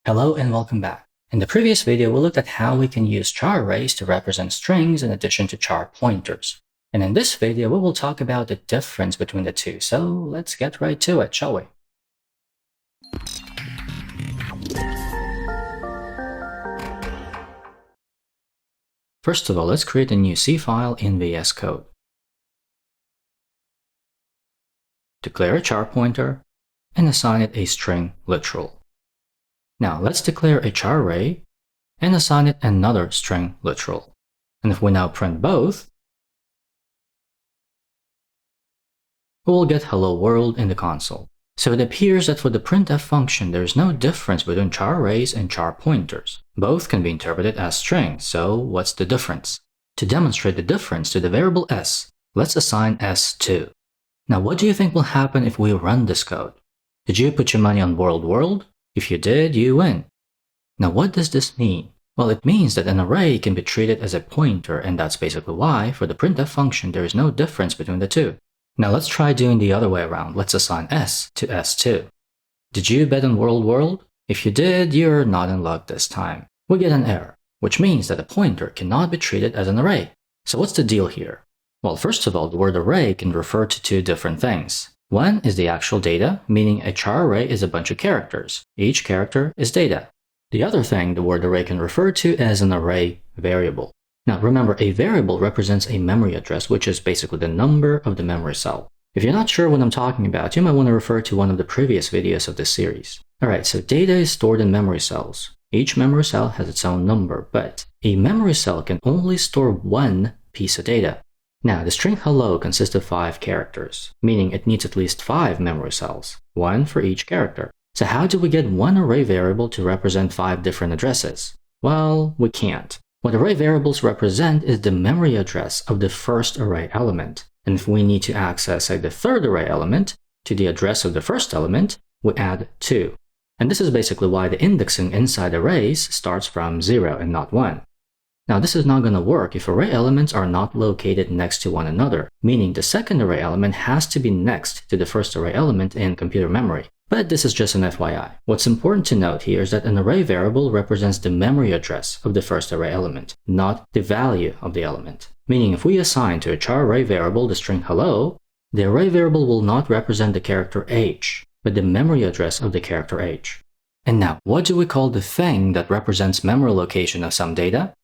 Hello and welcome back. In the previous video, we looked at how we can use char-arrays to represent strings in addition to char-pointers. And in this video, we will talk about the difference between the two. So let's get right to it, shall we? First of all, let's create a new C file in VS Code. Declare a char pointer and assign it a string literal. Now let's declare a char array and assign it another string literal. And if we now print both, we will get hello world in the console. So it appears that for the printf function, there is no difference between char arrays and char pointers. Both can be interpreted as strings, so what's the difference? To demonstrate the difference to the variable s, let's assign s2. Now what do you think will happen if we run this code? Did you put your money on world? If you did, you win. Now what does this mean? Well, it means that an array can be treated as a pointer, and that's basically why, for the printf function, there is no difference between the two. Now let's try doing the other way around. Let's assign s to s2. Did you bet on world? If you did, you're not in luck this time. We get an error, which means that a pointer cannot be treated as an array. So what's the deal here? Well, first of all, the word array can refer to two different things. One is the actual data, meaning a char array is a bunch of characters. Each character is data. The other thing the word array can refer to as an array variable. Now remember, a variable represents a memory address, which is basically the number of the memory cell. If you're not sure what I'm talking about, you might want to refer to one of the previous videos of this series. Alright, so data is stored in memory cells. Each memory cell has its own number, but a memory cell can only store one piece of data. Now, the string hello consists of 5 characters, meaning it needs at least 5 memory cells, one for each character. So how do we get one array variable to represent 5 different addresses? Well, we can't. What array variables represent is the memory address of the first array element. And if we need to access, say, the third array element to the address of the first element, we add 2. And this is basically why the indexing inside arrays starts from 0 and not 1. Now this is not going to work if array elements are not located next to one another, meaning the second array element has to be next to the first array element in computer memory. But this is just an FYI. What's important to note here is that an array variable represents the memory address of the first array element, not the value of the element. Meaning if we assign to a char array variable the string hello, the array variable will not represent the character h, but the memory address of the character h. And now, what do we call the thing that represents memory location of some data?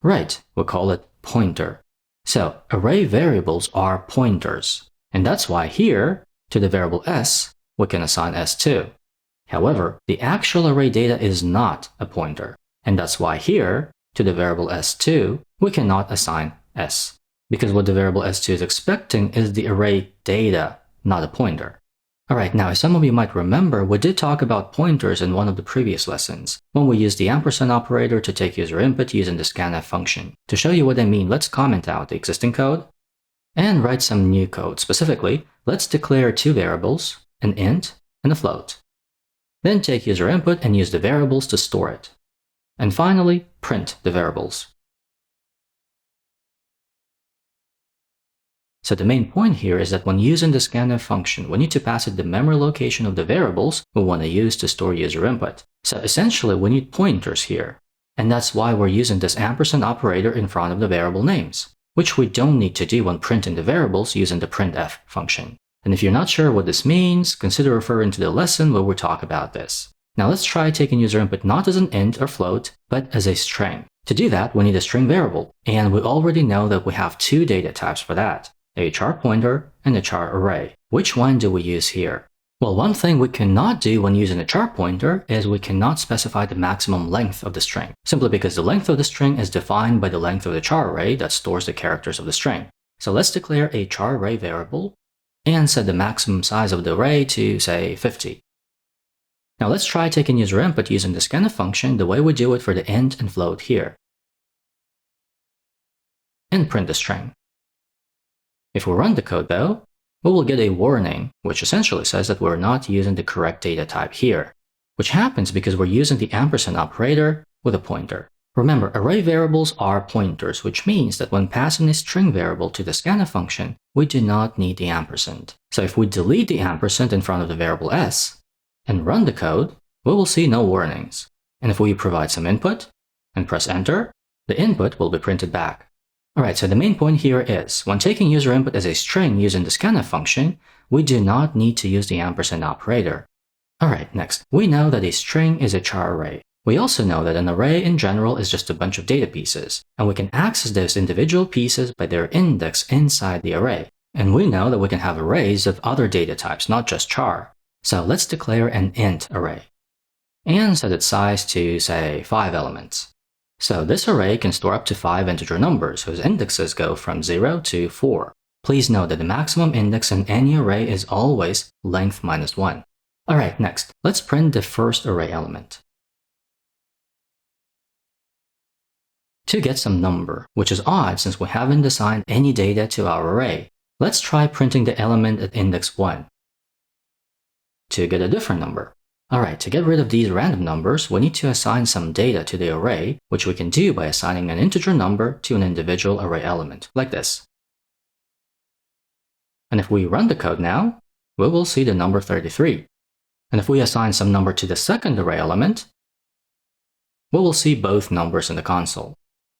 Right, we call it pointer. So array variables are pointers, and that's why here, to the variable s, we can assign s2. However, the actual array data is not a pointer, and that's why here, to the variable s2, we cannot assign s, because what the variable s2 is expecting is the array data, not a pointer. Alright, now as some of you might remember, we did talk about pointers in one of the previous lessons, when we used the ampersand operator to take user input using the scanf function. To show you what I mean, let's comment out the existing code and write some new code. Specifically, let's declare 2 variables, an int and a float. Then take user input and use the variables to store it. And finally, print the variables. So the main point here is that when using the scanf function, we need to pass it the memory location of the variables we want to use to store user input. So essentially, we need pointers here. And that's why we're using this ampersand operator in front of the variable names, which we don't need to do when printing the variables using the printf function. And if you're not sure what this means, consider referring to the lesson where we talk about this. Now let's try taking user input not as an int or float, but as a string. To do that, we need a string variable. And we already know that we have 2 data types for that. A char pointer and a char array. Which one do we use here? Well, one thing we cannot do when using a char pointer is we cannot specify the maximum length of the string, simply because the length of the string is defined by the length of the char array that stores the characters of the string. So let's declare a char array variable and set the maximum size of the array to, say, 50. Now let's try taking user input using the scanf function the way we do it for the int and float here. And print the string. If we run the code though, we will get a warning, which essentially says that we're not using the correct data type here, which happens because we're using the ampersand operator with a pointer. Remember, array variables are pointers, which means that when passing a string variable to the scanf function, we do not need the ampersand. So if we delete the ampersand in front of the variable s and run the code, we will see no warnings. And if we provide some input and press enter, the input will be printed back. Alright, so the main point here is, when taking user input as a string using the scanf function, we do not need to use the ampersand operator. Alright, next, we know that a string is a char array. We also know that an array in general is just a bunch of data pieces, and we can access those individual pieces by their index inside the array. And we know that we can have arrays of other data types, not just char. So let's declare an int array and set its size to, say, 5 elements. So this array can store up to 5 integer numbers whose indexes go from 0 to 4. Please note that the maximum index in any array is always length minus 1. Alright, next, let's print the first array element. To get some number, which is odd since we haven't assigned any data to our array, let's try printing the element at index 1 to get a different number. Alright, to get rid of these random numbers, we need to assign some data to the array, which we can do by assigning an integer number to an individual array element, like this. And if we run the code now, we will see the number 33. And if we assign some number to the second array element, we will see both numbers in the console.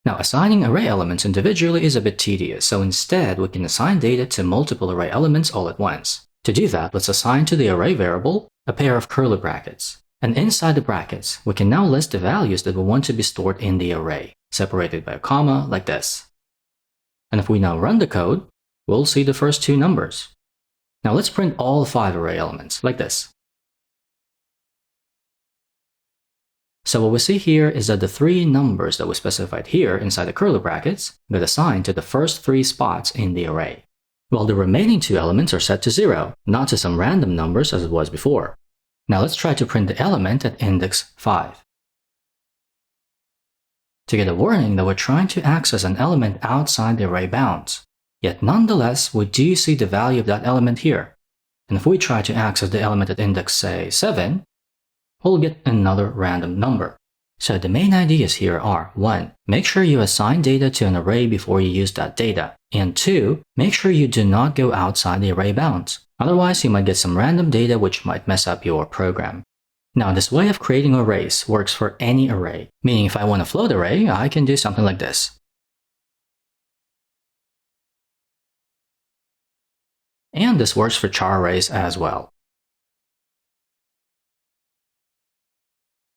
Now, assigning array elements individually is a bit tedious, so instead we can assign data to multiple array elements all at once. To do that, let's assign to the array variable a pair of curly brackets. And inside the brackets, we can now list the values that we want to be stored in the array, separated by a comma like this. And if we now run the code, we'll see the first 2 numbers. Now let's print all 5 array elements like this. So what we see here is that the 3 numbers that we specified here inside the curly brackets get assigned to the first 3 spots in the array, while the remaining 2 elements are set to 0, not to some random numbers as it was before. Now let's try to print the element at index 5. To get a warning that we're trying to access an element outside the array bounds. Yet nonetheless, we do see the value of that element here. And if we try to access the element at index, say, 7, we'll get another random number. So the main ideas here are 1. Make sure you assign data to an array before you use that data. And 2. Make sure you do not go outside the array bounds. Otherwise, you might get some random data which might mess up your program. Now, this way of creating arrays works for any array, meaning if I want a float array, I can do something like this. And this works for char arrays as well.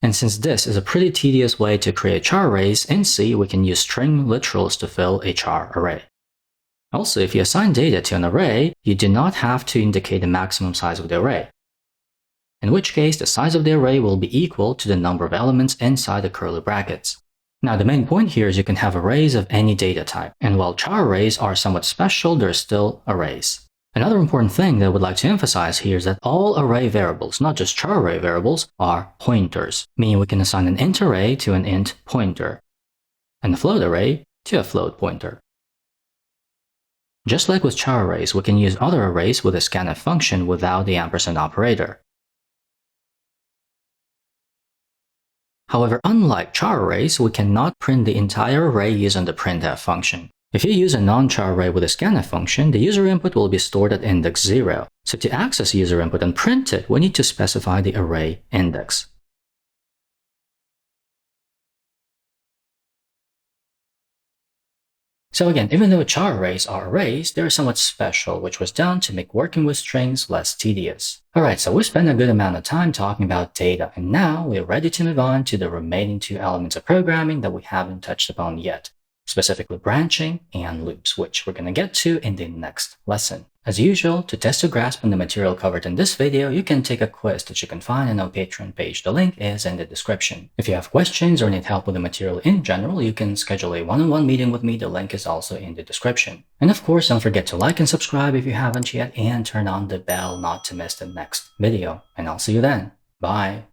And since this is a pretty tedious way to create char arrays, in C we can use string literals to fill a char array. Also, if you assign data to an array, you do not have to indicate the maximum size of the array, in which case the size of the array will be equal to the number of elements inside the curly brackets. Now the main point here is you can have arrays of any data type, and while char arrays are somewhat special, they're still arrays. Another important thing that I would like to emphasize here is that all array variables, not just char array variables, are pointers, meaning we can assign an int array to an int pointer, and a float array to a float pointer. Just like with char arrays, we can use other arrays with a scanf function without the ampersand operator. However, unlike char arrays, we cannot print the entire array using the printf function. If you use a non-char array with a scanf function, the user input will be stored at index 0. So to access user input and print it, we need to specify the array index. So again, even though char arrays are arrays, they're somewhat special, which was done to make working with strings less tedious. Alright, so we spent a good amount of time talking about data, and now we're ready to move on to the remaining 2 elements of programming that we haven't touched upon yet, specifically branching and loops, which we're going to get to in the next lesson. As usual, to test your grasp on the material covered in this video, you can take a quiz that you can find on our Patreon page. The link is in the description. If you have questions or need help with the material in general, you can schedule a one-on-one meeting with me. The link is also in the description. And of course, don't forget to like and subscribe if you haven't yet, and turn on the bell not to miss the next video. And I'll see you then. Bye.